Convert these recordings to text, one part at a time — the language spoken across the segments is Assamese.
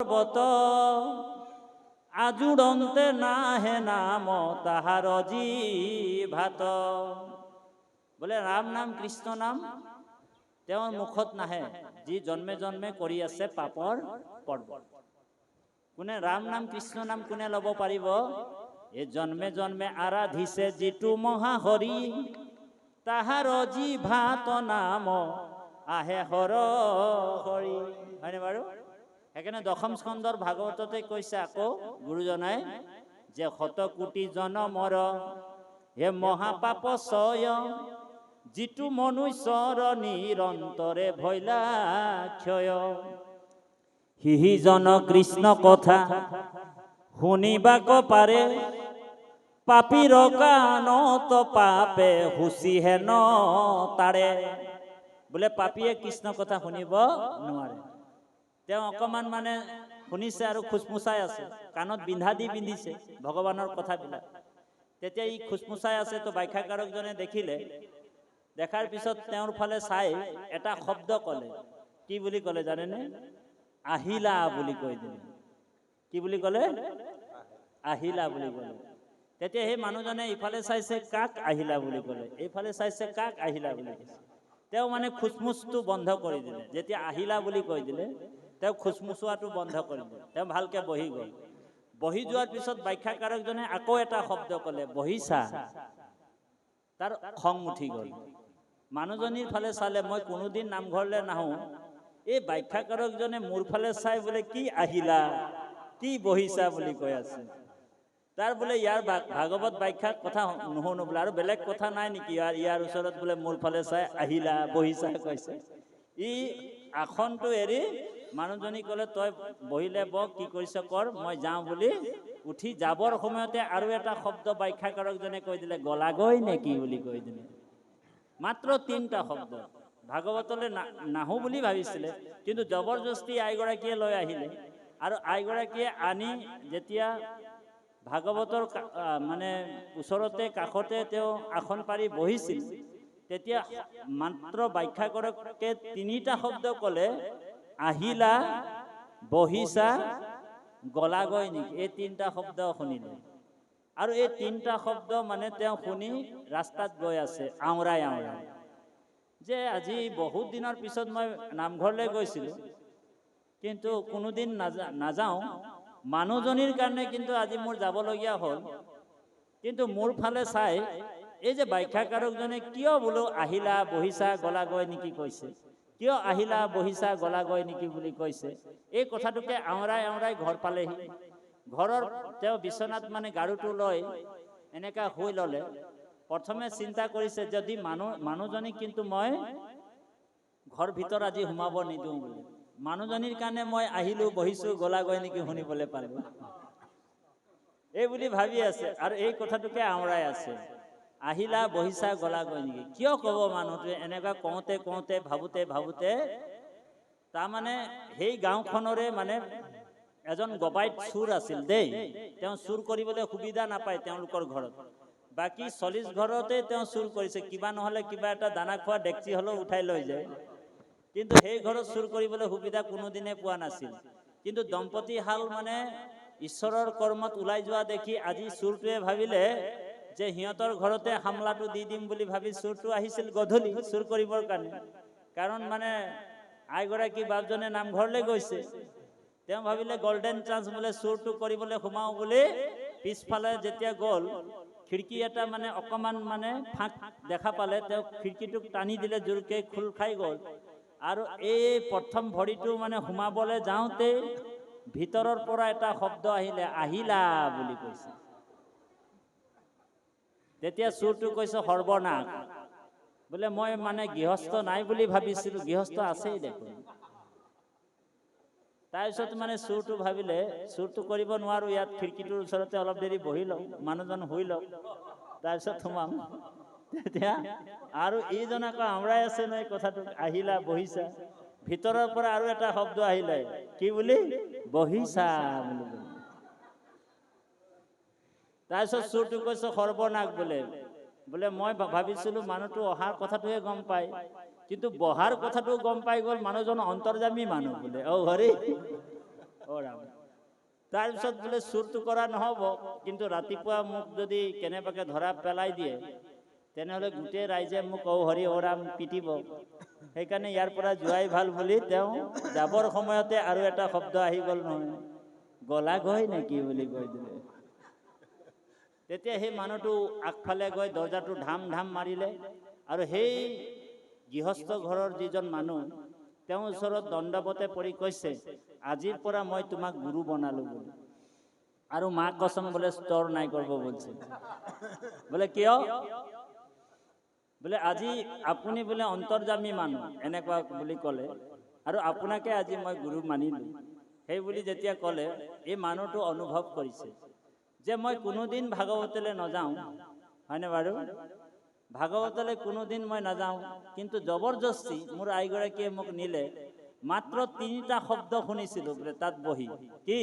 পৰ্বত আজুড়ন্তে নাহে নাম তাহাৰ জিভাত। বোলে ৰাম নাম কৃষ্ণ নাম তেওঁৰ মুখত নাহে, যি জন্মে জন্মে কৰি আছে পাপৰ পৰ্বত। কোনে ৰাম নাম কৃষ্ণ নাম কোনে ল'ব পাৰিব? এই জন্মে জন্মে আৰাধিছে যিটো মহাহৰি, তাহাৰ জিভাত নাম আহে হৰ হৰি। হয়নে বাৰু? সেইকাৰণে দশম স্কন্ধৰ ভাগৱততে কৈছে আকৌ গুৰুজনাই যে শতকোটি জনমৰ হে মহাপাপচয়, যিটো মনুষ্যৰ নিৰন্তৰে ভৈলা ক্ষয়। সিজন কৃষ্ণ কথা শুনিবাক পাৰে, পাপীৰ কাণত পাপে হুচিহে ন তাৰে। বোলে পাপীয়ে কৃষ্ণ কথা শুনিব নোৱাৰে। তেওঁ অকমান মানে শুনিছে আৰু খুচমুচাই আছে, কাণত বিন্ধা দি পিন্ধিছে ভগৱানৰ কথাবিলাক। তেতিয়া ই খুচমুচাই আছে, তো ব্যাখ্যাকাৰকজনে দেখিলে, দেখাৰ পিছত তেওঁৰ ফালে চাই এটা শব্দ ক'লে। কি বুলি ক'লে জানেনে? আহিলা বুলি কৈ দিলে। কি বুলি ক'লে? আহিলা বুলি ক'লে। তেতিয়া সেই মানুহজনে ইফালে চাইছে, কাক আহিলা বুলি ক'লে, এইফালে চাইছে, কাক আহিলা বুলি কৈছে। তেওঁ মানে খুচমুচটো বন্ধ কৰি দিলে। যেতিয়া আহিলা বুলি কৈ দিলে, তেওঁ খুচমুচোৱাটো বন্ধ কৰি দিলে। তেওঁ ভালকে বহি গ'ল। বহি যোৱাৰ পিছত ব্যাখ্যাকাৰকজনে আকৌ এটা শব্দ ক'লে, বহিছা। তাৰ খং উঠি গ'ল। মানুহজনীৰ ফালে চালে, মই কোনোদিন নামঘৰলৈ নাহো, এই ব্যাখ্যাকাৰকজনে মোৰ ফালে চাই বোলে কি আহিলা কি বহিছা বুলি কৈ আছে। তাৰ বোলে ইয়াৰ ভাগৱত ব্যাখ্যাৰ কথা নুশুনো বোলে, আৰু বেলেগ কথা নাই নেকি ইয়াৰ ওচৰত? বোলে মোৰ ফালে চাই আহিলা বহিছা কৈছে। ই আসনটো এৰি মানুহজনী ক'লে, তই বহিলে বহ, কি কৰিছ কৰ, মই যাওঁ বুলি উঠি যাবৰ সময়তে আৰু এটা শব্দ ব্যাখ্যাকাৰকজনে কৈ দিলে, গলাগৈ নেকি বুলি কৈ দিলে। মাত্ৰ 3টা শব্দ। ভাগৱতলৈ নাহো বুলি ভাবিছিলে, কিন্তু জবৰদস্তি আইগৰাকীয়ে লৈ আহিলে। আৰু আইগৰাকীয়ে আনি যেতিয়া ভাগৱতৰ মানে ওচৰতে কাষতে তেওঁ আসন পাৰি বহিছিল, তেতিয়া মাত্ৰ ব্যাখ্যাকাৰকে 3টা শব্দ ক'লে, আহিলা, বহিছা, গলাগৈ নেকি। এই 3টা শব্দ শুনিলে। আৰু এই 3টা শব্দ মানে তেওঁ শুনি ৰাস্তাত গৈ আছে আওৰাই আওৰাই, যে আজি বহুত দিনৰ পিছত মই নামঘৰলৈ গৈছিলোঁ, কিন্তু কোনোদিন নাযাওঁ। মানুহজনীৰ কাৰণে কিন্তু আজি মোৰ যাবলগীয়া হ'ল। কিন্তু মোৰ ফালে চাই এই যে ব্যাখ্যাকাৰকজনে কিয় বোলো আহিলা, বহিছা, গলাগৈ নেকি কৈছে, কিয় আহিলা, বহিছা, গলাগৈ নেকি বুলি কৈছে, এই কথাটোকে আওৰাই আওৰাই ঘৰ পালেহি। ঘৰৰ তেওঁ বিচনাত মানে গাৰুটো লৈ এনেকা শুই ল'লে। প্ৰথমে চিন্তা কৰিছে, যদি মানুহজনীক কিন্তু মই ঘৰ ভিতৰ আজি সোমাব নিদিওঁ বুলি, মানুহজনীৰ কাৰণে মই আহিলো, বহিছো, গলাগৈ নেকি শুনিবলৈ পালো, এই বুলি ভাবি আছে। আৰু এই কথাটোকে আওৰাই আছে, আহিলা, বহিছা, গলাগৈ নেকি। কিয় ক'ব মানুহটোৱে? এনেকুৱা কওঁতে কওঁতে ভাবোতে ভাবোতে তাৰমানে সেই গাঁওখনৰে মানে এজন গবাইত চুৰ আছিল দেই। তেওঁ চুৰ কৰিবলৈ সুবিধা নাপায় তেওঁলোকৰ ঘৰত। বাকী 40 ঘৰতে তেওঁ চুৰ কৰিছে, কিবা নহ'লে কিবা এটা দানা খোৱা ডেকচি হ'লেও উঠাই লৈ যায়। কিন্তু সেই ঘৰত চুৰ কৰিবলৈ সুবিধা কোনোদিনে পোৱা নাছিল। কিন্তু দম্পতী হাল মানে ঈশ্বৰৰ কৰ্মত ওলাই যোৱা দেখি আজি চুৰটোৱে ভাবিলে যে সিহঁতৰ ঘৰতে হামলাটো দি দিম বুলি ভাবি চুৰটো আহিছিল গধূলি চুৰ কৰিবৰ কাৰণে। কাৰণ মানে আইগৰাকী বাপজনে নামঘৰলৈ গৈছে, তেওঁ ভাবিলে গল্ডেন চান্স বোলে চুৰটো কৰিবলৈ সোমাও বুলি। পিছফালে যেতিয়া গ'ল, খিৰিকী এটা মানে অকমান মানে ফাঁক দেখা পালে, তেওঁ খিৰিকীটোক টানি দিলে, জোৰকে খোল খাই গ'ল। আৰু এই প্ৰথম ভৰিটো মানে সোমাবলৈ যাওঁতে ভিতৰৰ পৰা এটা শব্দ আহিলে, আহিলা বুলি কৈছে। তেতিয়া চুৰটো কৈছে, সৰ্বনাশ, বোলে মই মানে গৃহস্থ নাই বুলি ভাবিছিলো, গৃহস্থ আছেই দেখোন। তাৰপিছত মানে চুৰটো ভাবিলে চুৰটো কৰিব নোৱাৰো, ইয়াত খিৰিকীটোৰ ওচৰতে অলপ দেৰি বহি লওঁ, মানুহজন শুই লওক, তাৰপিছত সোমাম। তেতিয়া আৰু এইজন আকৌ আওৰাই আছে নহয় কথাটো, আহিলা, বহিছা। ভিতৰৰ পৰা আৰু এটা শব্দ আহিলে, কি বুলি? বহিছা বুলি। তাৰপিছত চুৰটো কৈছে, সৰ্বনাশ বোলে মই ভাবিছিলো মানুহটো অহাৰ কথাটোহে গম পায়, কিন্তু বহাৰ কথাটো গম পাই গ'ল। মানুহজন অন্তৰ্যামী মানুহ বোলে। অ হৰি, অ ৰাম। তাৰপিছত বোলে চুৰটো কৰা নহ'ব, কিন্তু ৰাতিপুৱা মোক যদি কেনেবাকে ধৰা পেলাই দিয়ে তেনেহ'লে গোটেই ৰাইজে মোক ঔ হৰি ঔ ৰাম পিটিব, সেইকাৰণে ইয়াৰ পৰা যোৱাই ভাল বুলি তেওঁ যাবৰ সময়তে আৰু এটা শব্দ আহি গ'ল নহয়, গলা গৈ নেকি বুলি কৈ দিলে। তেতিয়া সেই মানুহটো আগফালে গৈ দৰ্জাটো ধাম ধাম মাৰিলে, আৰু সেই গৃহস্থ ঘৰৰ যিজন মানুহ তেওঁৰ ওচৰত দণ্ডৱতে পৰি কৈছে, আজিৰ পৰা মই তোমাক গুৰু বনালো বুলি, আৰু মা কসম বোলে স্তৰ নাই কৰিব বলছে। বোলে কিয়? বোলে আজি আপুনি বোলে অন্তৰ্যামী মানুহ এনেকুৱা বুলি ক'লে, আৰু আপোনাকে আজি মই গুৰু মানিলো। সেই বুলি যেতিয়া ক'লে, এই মানুহটো অনুভৱ কৰিছে যে মই কোনোদিন ভাগৱতলৈ নাযাওঁ, হয়নে বাৰু? ভাগৱতলৈ কোনোদিন মই নাযাওঁ, কিন্তু জবৰদস্তি মোৰ আইগৰাকীয়ে মোক নিলে। মাত্ৰ 3টা শব্দ শুনিছিলো বোলে তাত বহি, কি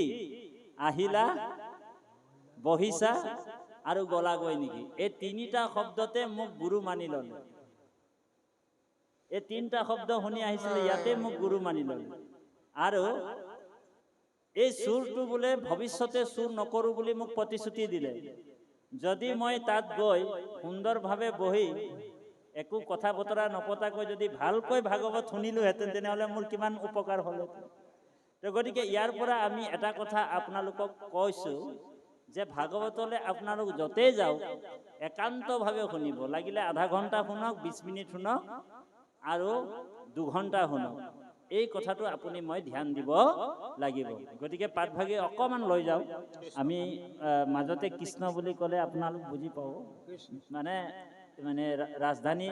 আহিলা, বহিছা আৰু গলাগৈ নেকি, এই 3টা শব্দতে মোক গুৰু মানি ললে। এই 3টা শব্দ শুনি আহিছিলে, ইয়াতে মোক গুৰু মানি ললে। আৰু এই চুৰটো বোলে ভৱিষ্যতে চুৰ নকৰো বুলি মোক প্ৰতিশ্ৰুতি দিলে। যদি মই তাত গৈ সুন্দৰভাৱে বহি একো কথা বতৰা নপতাকৈ যদি ভালকৈ ভাগৱত শুনিলোহেঁতেন, তেনেহ'লে মোৰ কিমান উপকাৰ হ'লহেঁতেন। তো গতিকে ইয়াৰ পৰা আমি এটা কথা আপোনালোকক কৈছো যে ভাগৱতলৈ আপোনালোক য'তেই যাওক একান্তভাৱে শুনিব, লাগিলে আধা ঘণ্টা শুনক, 20 মিনিট শুনক আৰু 2 ঘণ্টা শুনক, এই কথাটো আপুনি মই ধ্যান দিব লাগিব। গতিকে পাঠভাগে অকণমান লৈ যাওক, আমি মাজতে কৃষ্ণ বুলি ক'লে আপোনালোক বুজি পাব, মানে ৰাজধানী